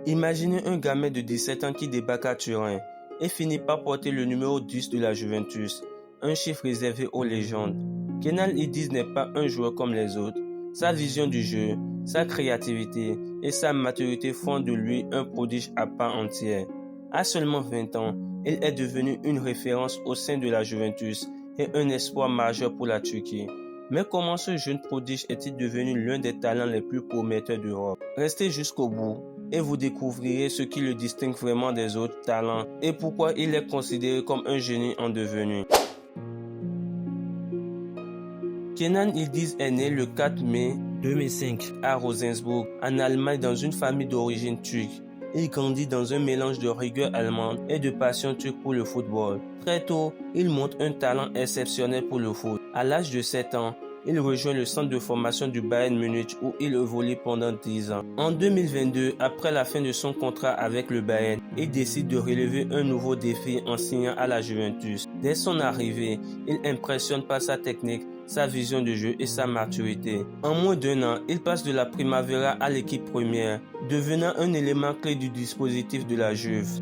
Imaginez un gamin de 17 ans qui débarque à Turin et finit par porter le numéro 10 de la Juventus, un chiffre réservé aux légendes. Kenan Yıldız n'est pas un joueur comme les autres. Sa vision du jeu, sa créativité et sa maturité font de lui un prodige à part entière. À seulement 20 ans, il est devenu une référence au sein de la Juventus et un espoir majeur pour la Turquie. Mais comment ce jeune prodige est-il devenu l'un des talents les plus prometteurs d'Europe? Restez jusqu'au bout et vous découvrirez ce qui le distingue vraiment des autres talents et pourquoi il est considéré comme un génie en devenue. Kenan Yıldız est né le 4 mai 2005 à Regensburg, en Allemagne, dans une famille d'origine turque. Il grandit dans un mélange de rigueur allemande et de passion turque pour le football. Très tôt, il montre un talent exceptionnel pour le foot. À l'âge de 7 ans, il rejoint le centre de formation du Bayern Munich où il évolue pendant 10 ans. En 2022, après la fin de son contrat avec le Bayern, il décide de relever un nouveau défi en signant à la Juventus. Dès son arrivée, il impressionne par sa technique, sa vision de jeu et sa maturité. En moins d'1 an, il passe de la Primavera à l'équipe première, devenant un élément clé du dispositif de la Juve.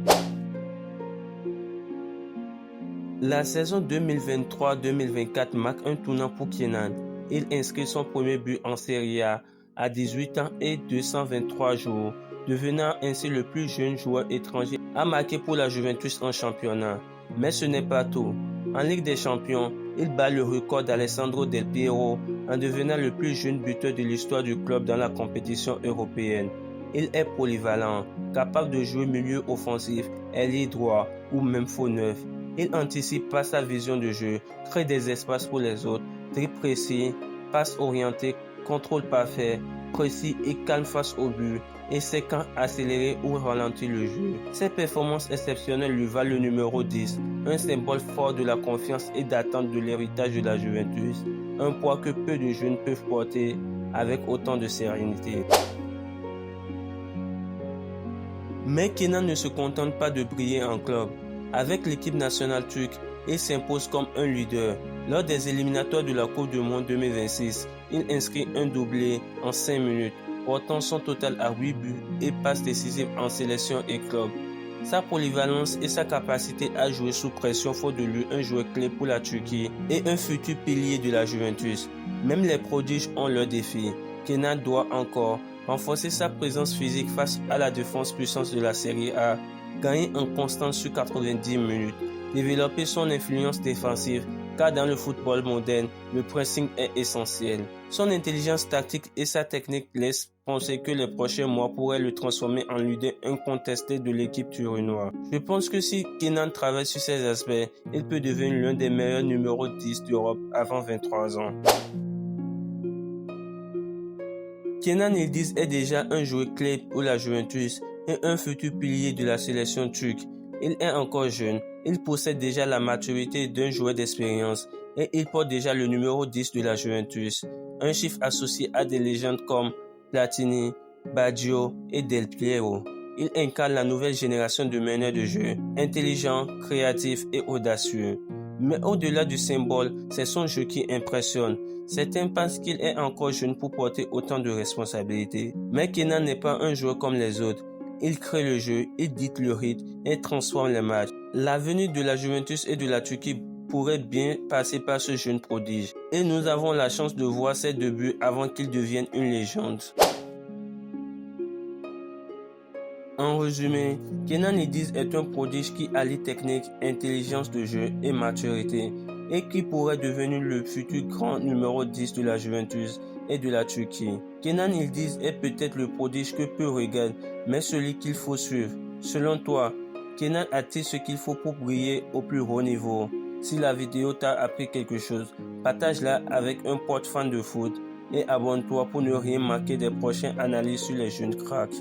La saison 2023-2024 marque un tournant pour Kenan. Il inscrit son premier but en Serie A à 18 ans et 223 jours, devenant ainsi le plus jeune joueur étranger à marquer pour la Juventus en championnat. Mais ce n'est pas tout. En Ligue des Champions, il bat le record d'Alessandro Del Piero en devenant le plus jeune buteur de l'histoire du club dans la compétition européenne. Il est polyvalent, capable de jouer milieu offensif, ailier droit ou même faux neuf. Il anticipe par sa vision de jeu, crée des espaces pour les autres, dribble précis, passe orienté, contrôle parfait, précis et calme face au but, et sait quand accélérer ou ralentir le jeu. Ses performances exceptionnelles lui valent le numéro 10, un symbole fort de la confiance et d'attente de l'héritage de la Juventus, un poids que peu de jeunes peuvent porter avec autant de sérénité. Mais Kenan ne se contente pas de briller en club. Avec l'équipe nationale turque, il s'impose comme un leader. Lors des éliminatoires de la Coupe du Monde 2026, il inscrit un doublé en 5 minutes, portant son total à 8 buts et passes décisives en sélection et club. Sa polyvalence et sa capacité à jouer sous pression font de lui un joueur clé pour la Turquie et un futur pilier de la Juventus. Même les prodiges ont leurs défis. Kenan doit encore renforcer sa présence physique face à la défense puissante de la Serie A, gagner en constance sur 90 minutes, développer son influence défensive car dans le football moderne, le pressing est essentiel. Son intelligence tactique et sa technique laissent penser que les prochains mois pourraient le transformer en leader incontesté de l'équipe turinoise. Je pense que si Kenan travaille sur ces aspects, il peut devenir l'un des meilleurs numéros 10 d'Europe avant 23 ans. Kenan Yıldız est déjà un joueur clé pour la Juventus et un futur pilier de la sélection turque. Il est encore jeune, il possède déjà la maturité d'un joueur d'expérience et il porte déjà le numéro 10 de la Juventus, un chiffre associé à des légendes comme Platini, Baggio et Del Piero. Il incarne la nouvelle génération de meneurs de jeu, intelligents, créatifs et audacieux. Mais au-delà du symbole, c'est son jeu qui impressionne. Certains pensent qu'il est encore jeune pour porter autant de responsabilités. Mais Kenan n'est pas un joueur comme les autres. Il crée le jeu, il dicte le rythme et transforme les matchs. L'avenir de la Juventus et de la Turquie pourrait bien passer par ce jeune prodige. Et nous avons la chance de voir ses débuts avant qu'il devienne une légende. En résumé, Kenan Yıldız est un prodige qui allie technique, intelligence de jeu et maturité et qui pourrait devenir le futur grand numéro 10 de la Juventus et de la Turquie. Kenan Yıldız est peut-être le prodige que peu regardent, mais celui qu'il faut suivre. Selon toi, Kenan a-t-il ce qu'il faut pour briller au plus haut niveau? Si la vidéo t'a appris quelque chose, partage-la avec un pote fan de foot et abonne-toi pour ne rien manquer des prochaines analyses sur les jeunes cracks.